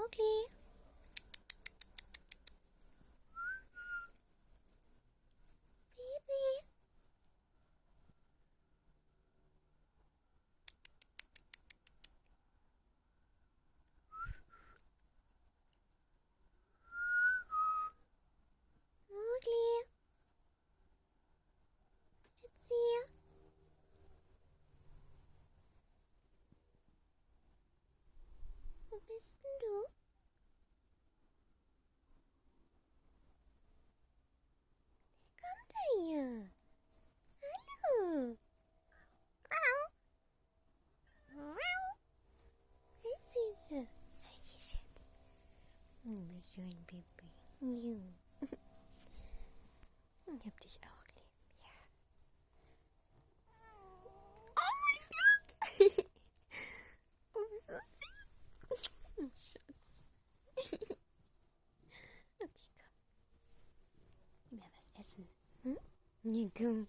Mowgli. Baby. Mowgli. Schatzi. Wo bist denn du? Wer kommt da hier? Hallo. Hey, Süße. Welche Schatz? Oh, schön, Baby. Ja. Ich hab dich auch lieb. Ja. Oh mein Gott. Oh, wie so süß. Oh, Schatz. Okay, komm. Mal was essen. Hm? Ja, komm.